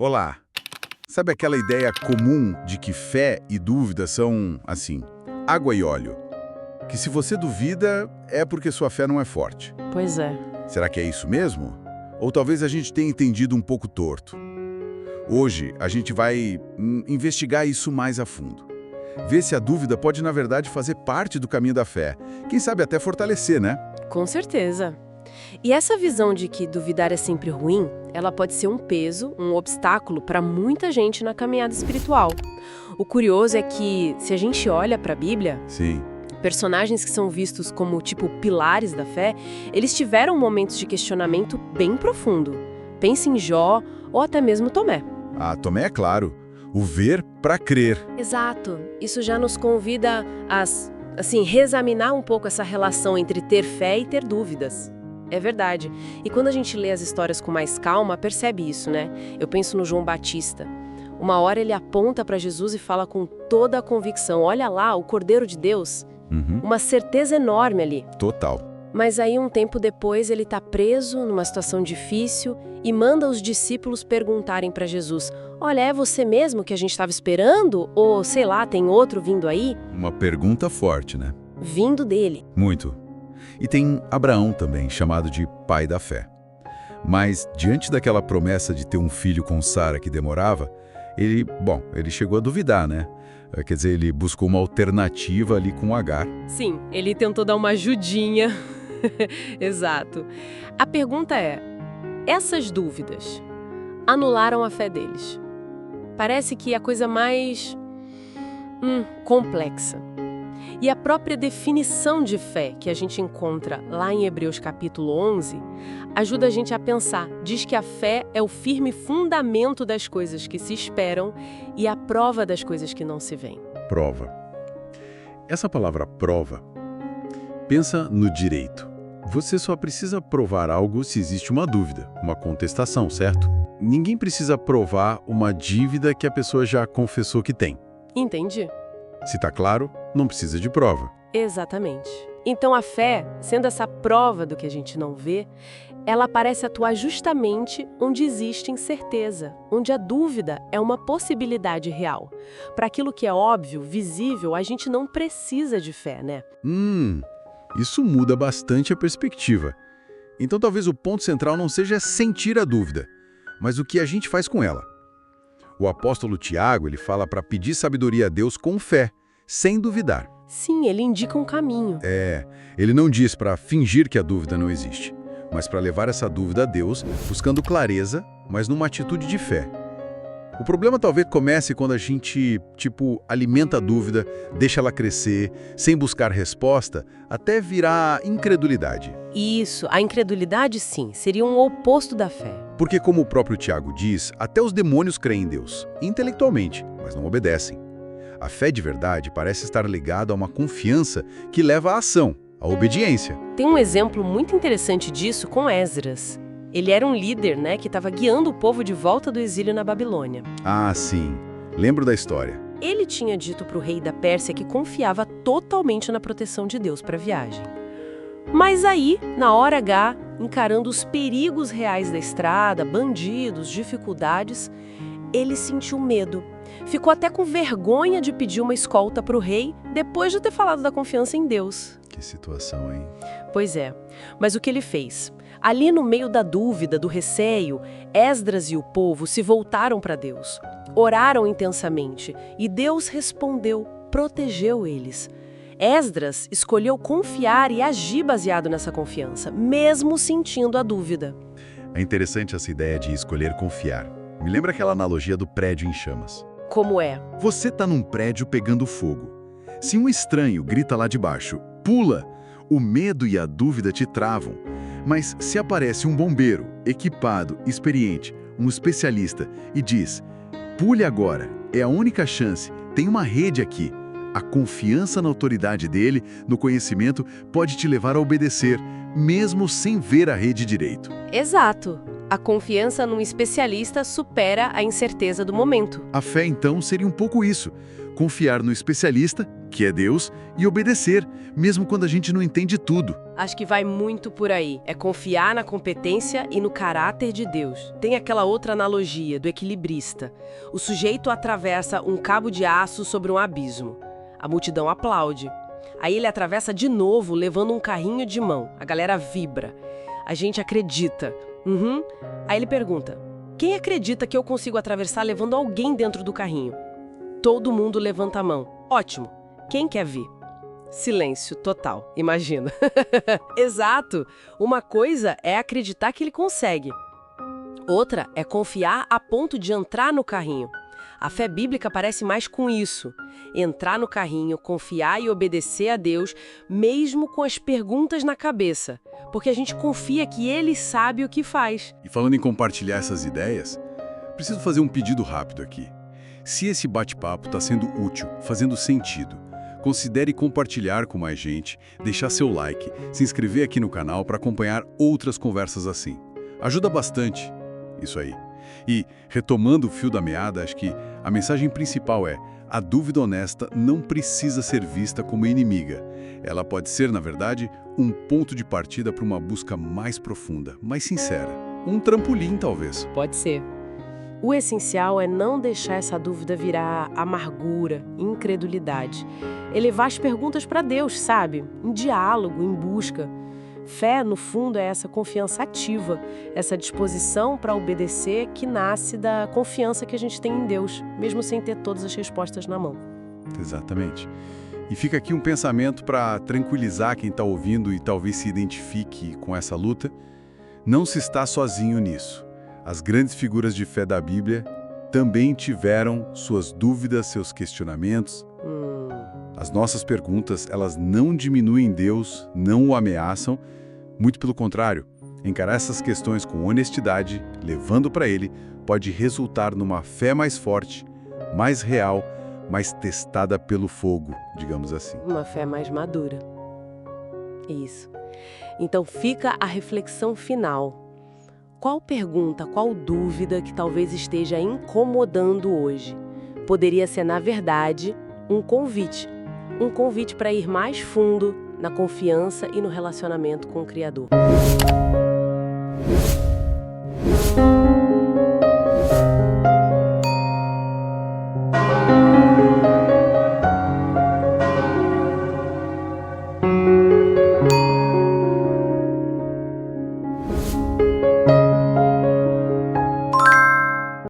Olá! Sabe aquela ideia comum de que fé e dúvida são, assim, água e óleo? Que se você duvida, é porque sua fé não é forte. Pois é. Será que é isso mesmo? Ou talvez a gente tenha entendido um pouco torto. Hoje, a gente vai investigar isso mais a fundo. Ver se a dúvida pode, na verdade, fazer parte do caminho da fé. Quem sabe até fortalecer, né? Com certeza. E essa visão de que duvidar é sempre ruim, ela pode ser um peso, um obstáculo para muita gente na caminhada espiritual. O curioso é que, se a gente olha para a Bíblia, Sim. personagens que são vistos como, tipo, pilares da fé, eles tiveram momentos de questionamento bem profundo. Pense em Jó ou até mesmo Tomé. Ah, Tomé é claro. O ver para crer. Exato. Isso já nos convida a, reexaminar um pouco essa relação entre ter fé e ter dúvidas. É verdade. E quando a gente lê as histórias com mais calma, percebe isso, né? Eu penso no João Batista. Uma hora ele aponta para Jesus e fala com toda a convicção: olha lá, o Cordeiro de Deus. Uma certeza enorme ali. Total. Mas aí, um tempo depois, ele está preso numa situação difícil e manda os discípulos perguntarem para Jesus: olha, é você mesmo que a gente estava esperando? Ou, sei lá, tem outro vindo aí? Uma pergunta forte, né? Vindo dele. Muito. E tem Abraão também, chamado de pai da fé. Mas, diante daquela promessa de ter um filho com Sara que demorava, ele chegou a duvidar, né? Quer dizer, ele buscou uma alternativa ali com Agar. Sim, ele tentou dar uma ajudinha. Exato. A pergunta é: essas dúvidas anularam a fé deles? Parece que é a coisa mais complexa. E a própria definição de fé que a gente encontra lá em Hebreus capítulo 11 ajuda a gente a pensar. Diz que a fé é o firme fundamento das coisas que se esperam e a prova das coisas que não se veem. Prova. Essa palavra prova, pensa no direito. Você só precisa provar algo se existe uma dúvida, uma contestação, certo? Ninguém precisa provar uma dívida que a pessoa já confessou que tem. Entendi. Se está claro, não precisa de prova. Exatamente. Então a fé, sendo essa prova do que a gente não vê, ela parece atuar justamente onde existe incerteza, onde a dúvida é uma possibilidade real. Para aquilo que é óbvio, visível, a gente não precisa de fé, né? Isso muda bastante a perspectiva. Então talvez o ponto central não seja sentir a dúvida, mas o que a gente faz com ela. O apóstolo Tiago, ele fala para pedir sabedoria a Deus com fé, sem duvidar. Sim, ele indica um caminho. Ele não diz para fingir que a dúvida não existe, mas para levar essa dúvida a Deus, buscando clareza, mas numa atitude de fé. O problema talvez comece quando a gente, alimenta a dúvida, deixa ela crescer, sem buscar resposta, até virar incredulidade. Isso, a incredulidade, sim, seria um oposto da fé. Porque, como o próprio Tiago diz, até os demônios creem em Deus, intelectualmente, mas não obedecem. A fé de verdade parece estar ligada a uma confiança que leva à ação, à obediência. Tem um exemplo muito interessante disso com Esdras. Ele era um líder, que estava guiando o povo de volta do exílio na Babilônia. Ah, sim. Lembro da história. Ele tinha dito para o rei da Pérsia que confiava totalmente na proteção de Deus para a viagem. Mas aí, na hora H, encarando os perigos reais da estrada, bandidos, dificuldades, ele sentiu medo. Ficou até com vergonha de pedir uma escolta para o rei, depois de ter falado da confiança em Deus. Que situação, hein? Pois é. Mas o que ele fez? Ali no meio da dúvida, do receio, Esdras e o povo se voltaram para Deus. Oraram intensamente e Deus respondeu, protegeu eles. Esdras escolheu confiar e agir baseado nessa confiança, mesmo sentindo a dúvida. É interessante essa ideia de escolher confiar. Me lembra aquela analogia do prédio em chamas. Como é? Você está num prédio pegando fogo. Se um estranho grita lá de baixo, pula, o medo e a dúvida te travam. Mas se aparece um bombeiro, equipado, experiente, um especialista, e diz: pule agora, é a única chance, tem uma rede aqui. A confiança na autoridade dele, no conhecimento, pode te levar a obedecer, mesmo sem ver a rede direito. Exato. A confiança num especialista supera a incerteza do momento. A fé, então, seria um pouco isso. confiar no especialista, que é Deus, e obedecer, mesmo quando a gente não entende tudo. Acho que vai muito por aí. É confiar na competência e no caráter de Deus. Tem aquela outra analogia do equilibrista. O sujeito atravessa um cabo de aço sobre um abismo. A multidão aplaude. Aí ele atravessa de novo, levando um carrinho de mão. A galera vibra. A gente acredita. Uhum. Aí ele pergunta: quem acredita que eu consigo atravessar levando alguém dentro do carrinho? Todo mundo levanta a mão. Ótimo. Quem quer vir? Silêncio total, imagina. Exato. Uma coisa é acreditar que ele consegue. Outra é confiar a ponto de entrar no carrinho. A fé bíblica parece mais com isso. Entrar no carrinho, confiar e obedecer a Deus, mesmo com as perguntas na cabeça. Porque a gente confia que Ele sabe o que faz. E falando em compartilhar essas ideias, preciso fazer um pedido rápido aqui. Se esse bate-papo está sendo útil, fazendo sentido, considere compartilhar com mais gente, deixar seu like, se inscrever aqui no canal para acompanhar outras conversas assim. Ajuda bastante. Isso aí. E, retomando o fio da meada, acho que a mensagem principal é: a dúvida honesta não precisa ser vista como inimiga. Ela pode ser, na verdade, um ponto de partida para uma busca mais profunda, mais sincera. Um trampolim, talvez. Pode ser. O essencial é não deixar essa dúvida virar amargura, incredulidade. Elevar as perguntas para Deus, sabe? Em diálogo, em busca. Fé, no fundo, é essa confiança ativa, essa disposição para obedecer que nasce da confiança que a gente tem em Deus, mesmo sem ter todas as respostas na mão. Exatamente. E fica aqui um pensamento para tranquilizar quem está ouvindo e talvez se identifique com essa luta. Não se está sozinho nisso. As grandes figuras de fé da Bíblia também tiveram suas dúvidas, seus questionamentos. As nossas perguntas, elas não diminuem Deus, não o ameaçam. Muito pelo contrário, encarar essas questões com honestidade, levando para Ele, pode resultar numa fé mais forte, mais real, mais testada pelo fogo, digamos assim. Uma fé mais madura. Isso. Então fica a reflexão final. Qual pergunta, qual dúvida que talvez esteja incomodando hoje? Poderia ser, na verdade, um convite. Um convite para ir mais fundo na confiança e no relacionamento com o Criador.